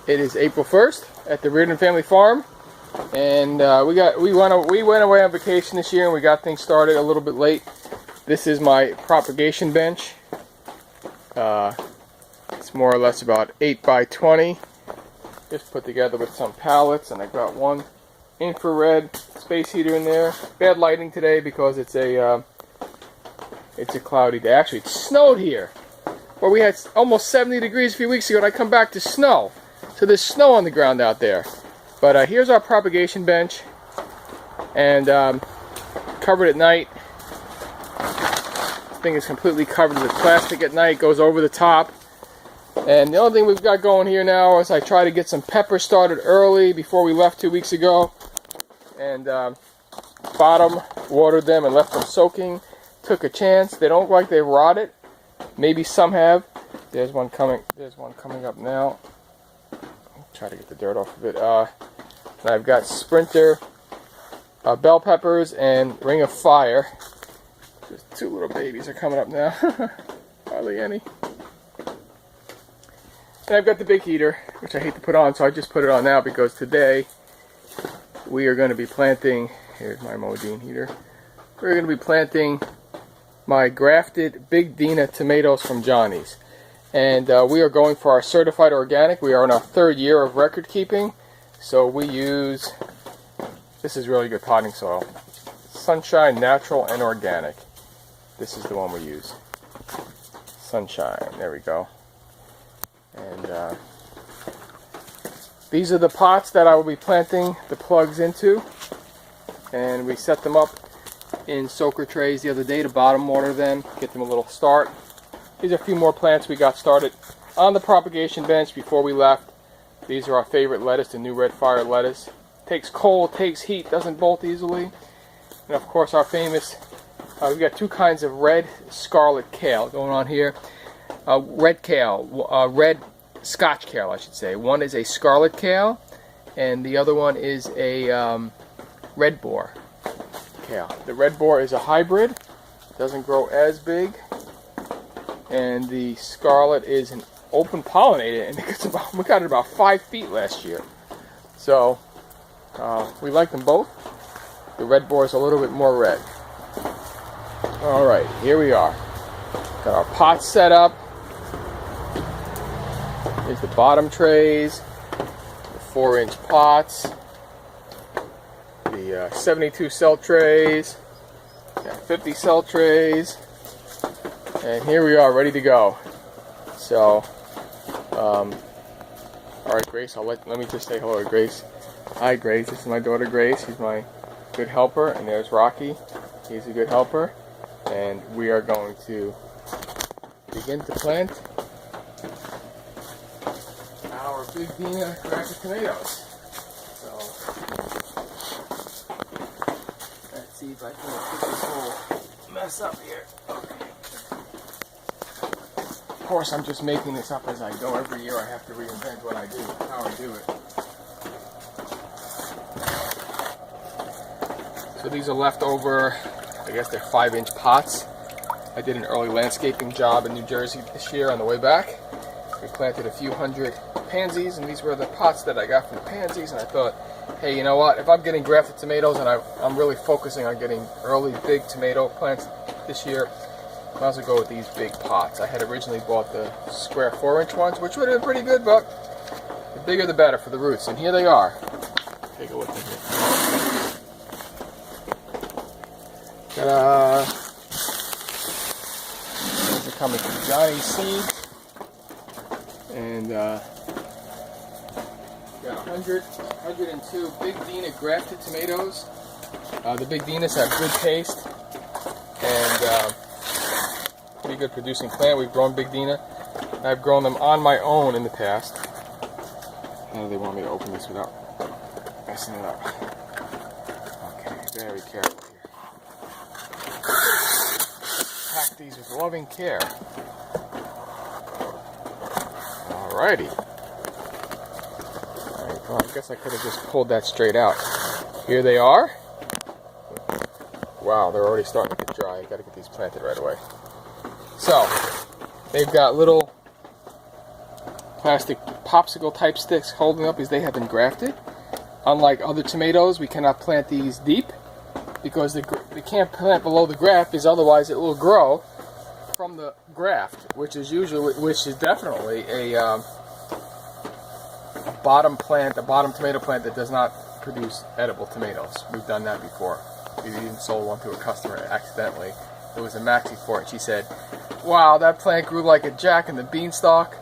It is April 1st at the Reardon Family Farm, and we went away on vacation this year, and we got things started a little bit late. This is my propagation bench. It's more or less about 8 by 20, just put together with some pallets, and I got one infrared space heater in there. Bad lighting today because it's a cloudy day. Actually, it snowed here, where we had almost 70 degrees a few weeks ago, and I come back to snow. So there's snow on the ground out there. But here's our propagation bench, and covered at night. This thing is completely covered with plastic at night, goes over the top. And the only thing we've got going here now is I try to get some peppers started early before we left 2 weeks ago. And bottom watered them and left them soaking. Took a chance. They don't look like they rotted. Maybe some have. There's one coming up now. Try to get the dirt off of it. And I've got Sprinter bell peppers and Ring of Fire. Just two little babies are coming up now. Hardly any. And I've got the big heater, which I hate to put on, so I just put it on now because today we are going to be planting. Here's my Modine heater. We're going to be planting my grafted Bigdena tomatoes from Johnny's. And we are going for our certified organic. We are in our 3rd year of record keeping. So we use, this is really good potting soil. Sunshine, Natural, and Organic. This is the one we use. Sunshine, there we go. And these are the pots that I will be planting the plugs into. And we set them up in soaker trays the other day to bottom water them, get them a little start. These are a few more plants we got started on the propagation bench before we left. These are our favorite lettuce, the new red fire lettuce. Takes cold, takes heat, doesn't bolt easily. And of course our famous, we've got 2 kinds of red scarlet kale going on here. Red kale, red Scotch kale I should say. One is a scarlet kale and the other one is a red boar kale. The red boar is a hybrid, doesn't grow as big. And the scarlet is an open pollinated, and we got it about 5 feet last year. So we like them both. The red boar is a little bit more red. All right, here we are. Got our pots set up. Here's the bottom trays, the 4-inch pots, the 72 cell trays, got 50 cell trays. And here we are, ready to go. So, all right, Grace. Let me just say hello to Grace. Hi, Grace. This is my daughter, Grace. She's my good helper. And there's Rocky. He's a good helper. And we are going to begin to plant our Bigdena grafted tomatoes. So, let's see if I can get this whole mess up here. Okay. Of course, I'm just making this up as I go. Every year I have to reinvent what I do, how I do it. So these are leftover, I guess they're 5-inch pots. I did an early landscaping job in New Jersey this year on the way back. We planted a few hundred pansies, and these were the pots that I got from the pansies, and I thought, hey, you know what, if I'm getting grafted tomatoes and I'm really focusing on getting early big tomato plants this year, might as well go with these big pots. I had originally bought the square 4-inch ones, which would have been pretty good, but the bigger the better for the roots. And here they are. Take a look at here. Ta-da! These are coming from Johnny's seeds. And got 102 Bigdena grafted tomatoes. The Bigdenas have good taste. And pretty good producing plant. We've grown Bigdena. I've grown them on my own in the past. How do they want me to open this without messing it up? Okay, very careful here. Pack these with loving care. Alrighty. Alright, well, I guess I could have just pulled that straight out. Here they are. Wow, they're already starting to get dry. I gotta get these planted right away. So, they've got little plastic popsicle type sticks holding up is they have been grafted. Unlike other tomatoes, we cannot plant these deep because we can't plant below the graft, because otherwise it will grow from the graft, which is definitely a bottom tomato plant that does not produce edible tomatoes. We've done that before. We even sold one to a customer accidentally. There was a maxi for it. She said, "Wow, that plant grew like a jack in the beanstalk,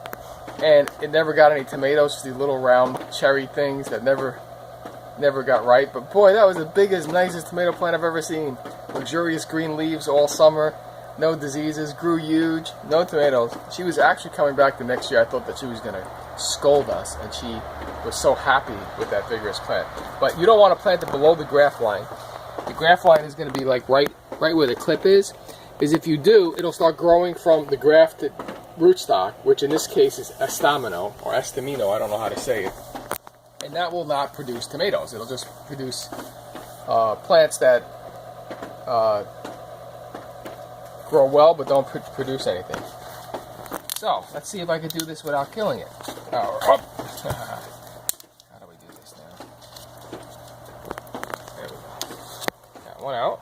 and it never got any tomatoes. Just these little round cherry things that never got ripe. But boy, that was the biggest, nicest tomato plant I've ever seen. Luxurious green leaves all summer, no diseases, grew huge, no tomatoes." She was actually coming back the next year. I thought that she was gonna scold us, and she was so happy with that vigorous plant. But you don't want to plant it below the graft line. The graft line is going to be like right where the clip is. Because if you do, it'll start growing from the grafted rootstock, which in this case is estamino or estamino. I don't know how to say it. And that will not produce tomatoes. It'll just produce plants that grow well but don't produce anything. So let's see if I can do this without killing it. How do we do this now? There we go. Got one out.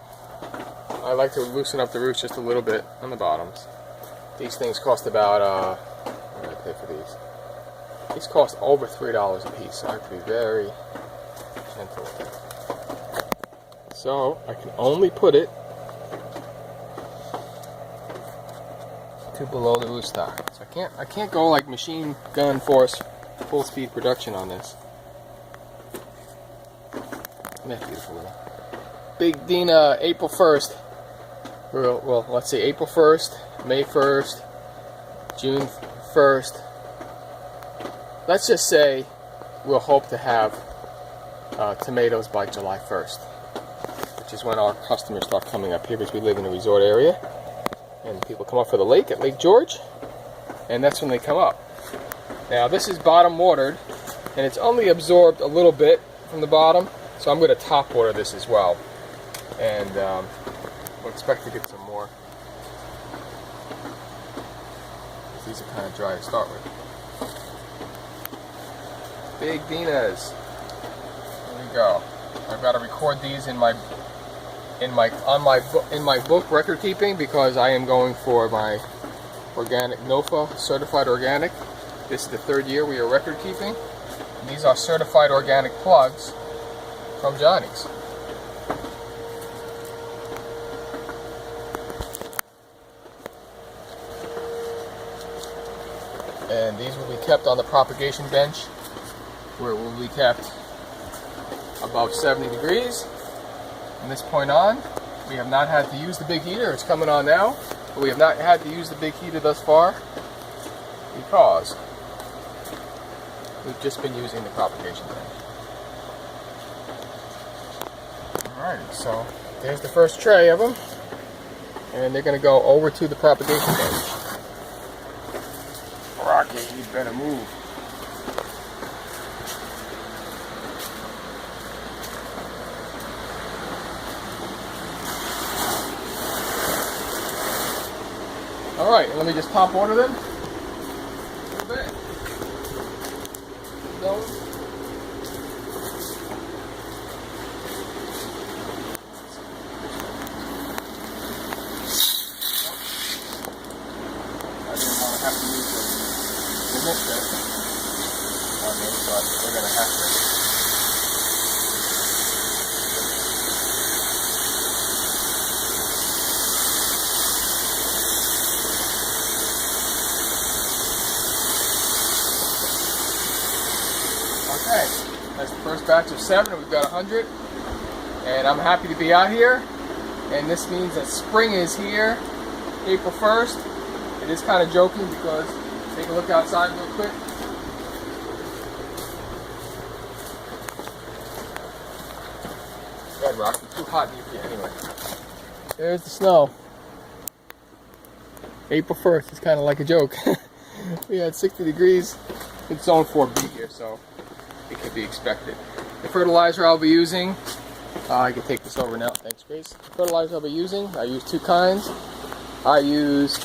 I like to loosen up the roots just a little bit on the bottoms. These things cost about, what did I pay for these? These cost over $3 a piece, so I have to be very gentle with it. So I can only put it to below the rootstock. So I can't go like machine gun force full speed production on this. Isn't that beautiful? Bigdena, April 1st. Well, let's see, April 1st, May 1st, June 1st. Let's just say we'll hope to have tomatoes by July 1st, which is when our customers start coming up here, because we live in a resort area. And people come up for the lake at Lake George, and that's when they come up. Now this is bottom watered, and it's only absorbed a little bit from the bottom, so I'm going to top water this as well, and we'll expect to get some more. These are kind of dry to start with. Bigdenas. There we go. I've got to record these in my book record keeping, because I am going for my organic NOFA certified organic. This is the 3rd year we are record keeping. And these are certified organic plugs from Johnny's. And these will be kept on the propagation bench, where it will be kept above 70 degrees. From this point on, we have not had to use the big heater. It's coming on now, but we have not had to use the big heater thus far because we've just been using the propagation bench. Alright, so there's the first tray of them, and they're going to go over to the propagation bench. Rocky, you better move. Alright, let me just top water them a little bit. I didn't want to have to use the mixer on this, but we're going to have to. Okay, that's the first batch of 7, and we've got 100, and I'm happy to be out here, and this means that spring is here, April 1st. It is kind of joking because, take a look outside real quick. Go ahead, Rocky, too hot in here anyway. There's the snow. April 1st, it's kind of like a joke. We had 60 degrees. It's zone 4B here, so it could be expected. The fertilizer I'll be using, I can take this over now, thanks Grace. The fertilizer I'll be using, I use 2 kinds. I use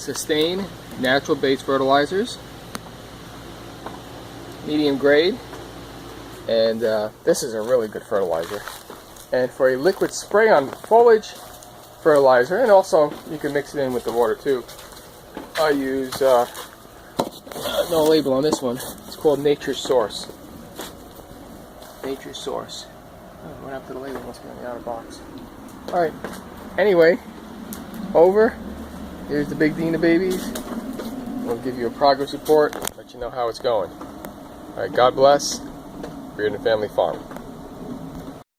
Sustain natural based fertilizers, medium grade, and this is a really good fertilizer. And for a liquid spray on foliage fertilizer, and also you can mix it in with the water too, I use no label on this one. It's called Nature's Source. Nature's Source. Oh, went up to the label. Must be on the outer box. All right. Anyway, over. Here's the Bigdena babies. We'll give you a progress report. Let you know how it's going. All right. God bless. Grafted Family Farm.